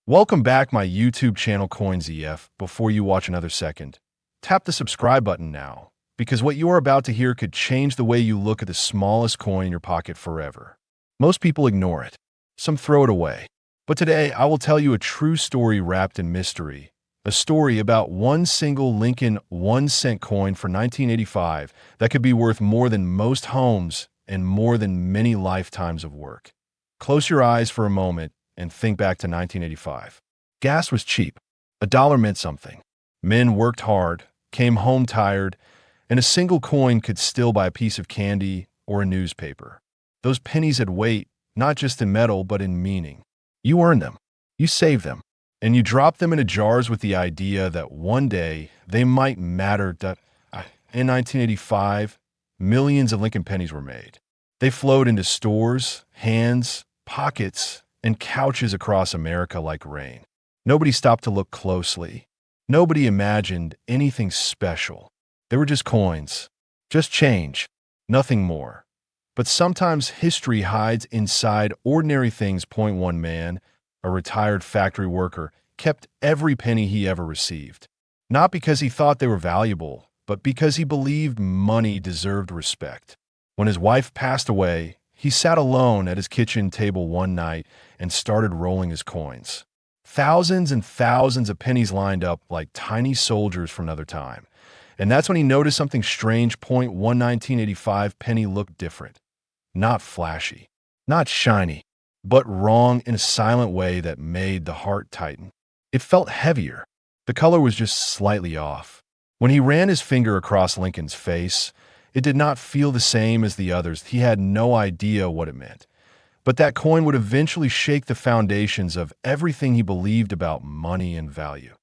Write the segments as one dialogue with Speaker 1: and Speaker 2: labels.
Speaker 1: Welcome back my YouTube channel CoinsEF. Before you watch another second, tap the subscribe button now, because what you are about to hear could change the way you look at the smallest coin in your pocket forever. Most people ignore it. Some throw it away. But today, I will tell you a true story wrapped in mystery. A story about one single Lincoln 1-cent coin for 1985 that could be worth more than most homes and more than many lifetimes of work. Close your eyes for a moment and think back to 1985. Gas was cheap. A dollar meant something. Men worked hard, came home tired, and a single coin could still buy a piece of candy or a newspaper. Those pennies had weight, not just in metal, but in meaning. You earned them, you saved them, and you dropped them into jars with the idea that one day they might matter. In 1985, millions of Lincoln pennies were made. They flowed into stores, hands, pockets, and couches across America like rain. Nobody stopped to look closely. Nobody imagined anything special. They were just coins, just change, nothing more. But sometimes history hides inside ordinary things. Point one man, a retired factory worker, kept every penny he ever received. Not because he thought they were valuable, but because he believed money deserved respect. When his wife passed away, he sat alone at his kitchen table one night and started rolling his coins. Thousands and thousands of pennies lined up like tiny soldiers from another time. And that's when he noticed something strange. Point one 1985 penny looked different. Not flashy, not shiny, but wrong in a silent way that made the heart tighten. It felt heavier. The color was just slightly off. When he ran his finger across Lincoln's face, it did not feel the same as the others. He had no idea what it meant. But that coin would eventually shake the foundations of everything he believed about money and value.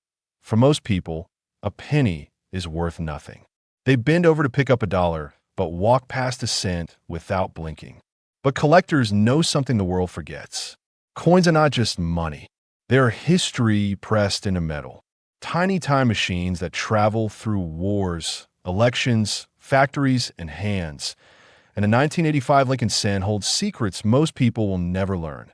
Speaker 1: For most people, a penny is worth nothing. They bend over to pick up a dollar, but walk past a cent without blinking. But collectors know something the world forgets. Coins are not just money. They are history pressed into metal. Tiny time machines that travel through wars, elections, factories, and hands. And the 1985 Lincoln cent holds secrets most people will never learn.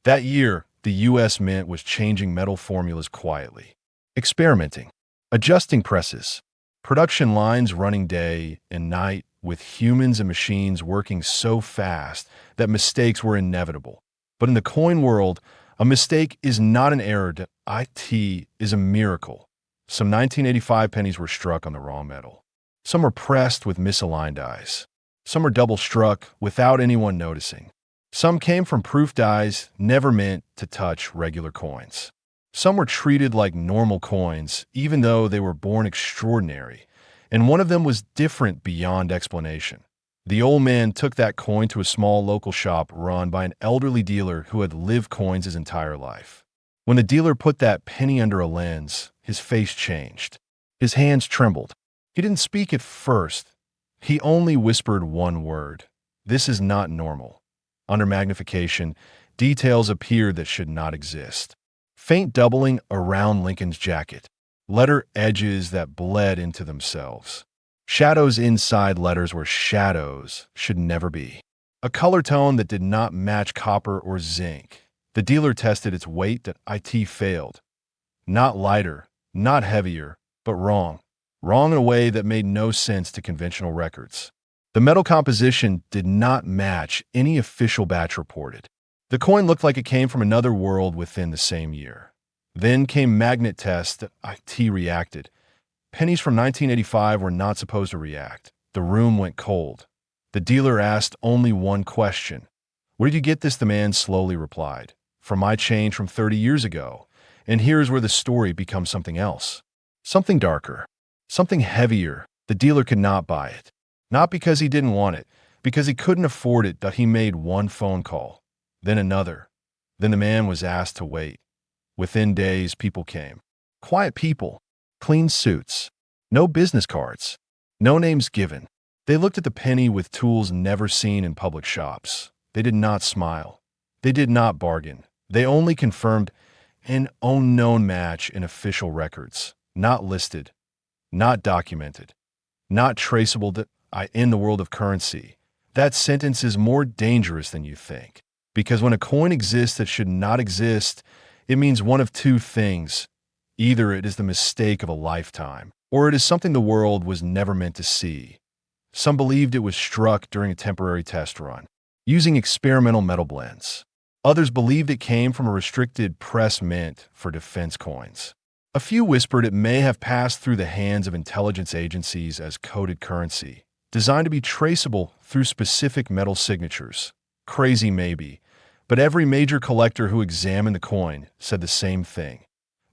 Speaker 1: That year, the U.S. Mint was changing metal formulas quietly, experimenting, adjusting presses, production lines running day and night, with humans and machines working so fast that mistakes were inevitable. But in the coin world, a mistake is not an error. IT is a miracle. Some 1985 pennies were struck on the wrong metal. Some were pressed with misaligned dies. Some were double struck without anyone noticing. Some came from proof dies never meant to touch regular coins. Some were treated like normal coins, even though they were born extraordinary. And one of them was different beyond explanation. The old man took that coin to a small local shop run by an elderly dealer who had lived coins his entire life. When the dealer put that penny under a lens, his face changed. His hands trembled. He didn't speak at first. He only whispered one word. "This is not normal." Under magnification, details appeared that should not exist. Faint doubling around Lincoln's jacket. Letter edges that bled into themselves. Shadows inside letters where shadows should never be. A color tone that did not match copper or zinc. The dealer tested its weight. That IT failed. Not lighter, not heavier, but wrong. Wrong in a way that made no sense to conventional records. The metal composition did not match any official batch reported. The coin looked like it came from another world within the same year. Then came magnet tests that IT reacted. Pennies from 1985 were not supposed to react. The room went cold. The dealer asked only one question. "Where did you get this?" The man slowly replied. "From my change from 30 years ago." And here's where the story becomes something else. Something darker. Something heavier. The dealer could not buy it. Not because he didn't want it, because he couldn't afford it. That he made one phone call, then another. Then the man was asked to wait. Within days, people came. Quiet people, clean suits, no business cards, no names given. They looked at the penny with tools never seen in public shops. They did not smile. They did not bargain. They only confirmed an unknown match in official records, not listed, not documented, not traceable. In the world of currency, that sentence is more dangerous than you think. Because when a coin exists that should not exist, It means one of two things. Either it is the mistake of a lifetime, or it is something the world was never meant to see. Some believed it was struck during a temporary test run, using experimental metal blends. Others believed it came from a restricted press mint for defense coins. A few whispered it may have passed through the hands of intelligence agencies as coded currency, designed to be traceable through specific metal signatures. Crazy maybe, but every major collector who examined the coin said the same thing.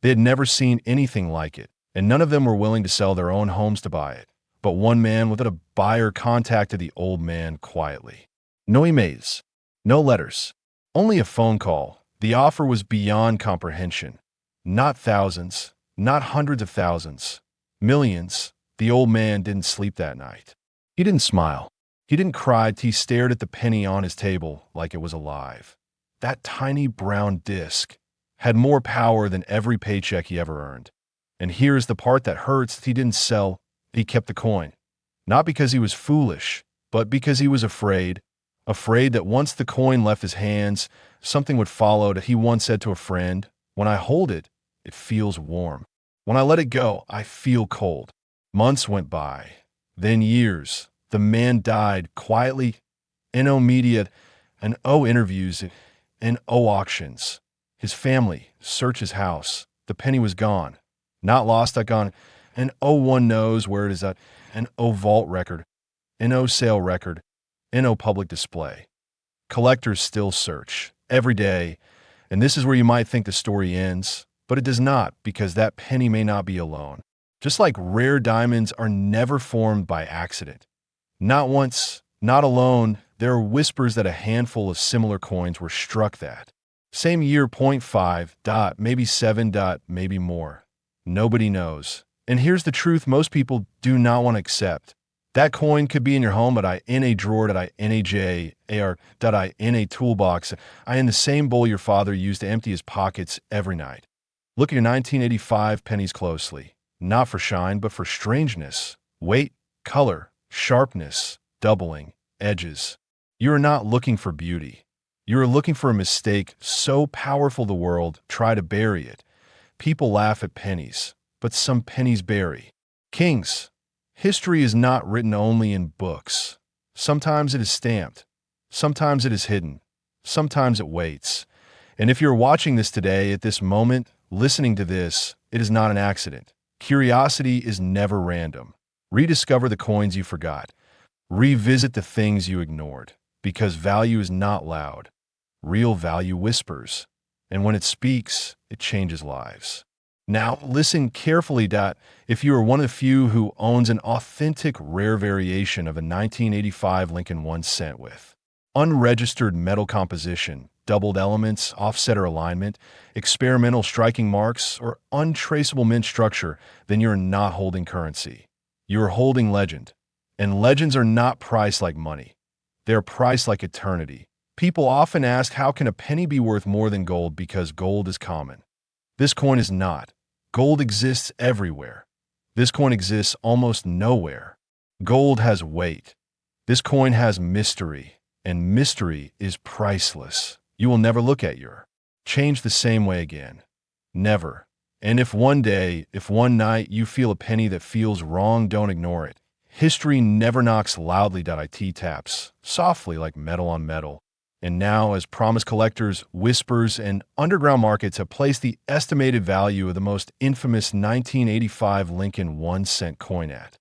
Speaker 1: They had never seen anything like it, and none of them were willing to sell their own homes to buy it. But one man without a buyer contacted the old man quietly. No emails, no letters, only a phone call. The offer was beyond comprehension. Not thousands, not hundreds of thousands, millions. The old man didn't sleep that night. He didn't smile. He didn't cry. He stared at the penny on his table like it was alive. That tiny brown disc had more power than every paycheck he ever earned. And here's the part that hurts. He didn't sell. He kept the coin. Not because he was foolish, but because he was afraid. Afraid that once the coin left his hands, something would follow. That he once said to a friend, "When I hold it, it feels warm. When I let it go, I feel cold." Months went by, then years. The man died quietly. No media, and no interviews, and no auctions. His family searched his house. The penny was gone. Not lost, not gone. And no one knows where it is at. And no vault record. And no sale record. And no public display. Collectors still search every day. And this is where you might think the story ends, but it does not, because that penny may not be alone. Just like rare diamonds are never formed by accident. Not once, not alone. There are whispers that a handful of similar coins were struck that same year, 0.5, maybe 7, maybe more. Nobody knows. And here's the truth most people do not want to accept. That coin could be in your home, in a drawer, in a jar, in a toolbox, in the same bowl your father used to empty his pockets every night. Look at your 1985 pennies closely. Not for shine, but for strangeness, weight, color, sharpness, doubling, edges. You are not looking for beauty. You are looking for a mistake so powerful the world try to bury it. People laugh at pennies, but some pennies bury kings. History is not written only in books. Sometimes it is stamped. Sometimes it is hidden. Sometimes it waits. And if you're watching this today, at this moment, listening to this, it is not an accident. Curiosity is never random. Rediscover the coins you forgot. Revisit the things you ignored. Because value is not loud. Real value whispers. And when it speaks, it changes lives. Now, listen carefully, if you are one of the few who owns an authentic rare variation of a 1985 Lincoln 1 cent with unregistered metal composition, doubled elements, offset or alignment, experimental striking marks, or untraceable mint structure, then you're not holding currency. You're holding legend. And legends are not priced like money. They're priced like eternity. People often ask, how can a penny be worth more than gold? Because gold is common. This coin is not. Gold exists everywhere. This coin exists almost nowhere. Gold has weight. This coin has mystery, and mystery is priceless. You will never look at your change the same way again. Never. And if one day, if one night you feel a penny that feels wrong, don't ignore it. History never knocks loudly. It taps softly like metal on metal. And now, as promised, collectors, whispers, and underground markets have placed the estimated value of the most infamous 1985 Lincoln 1 cent coin at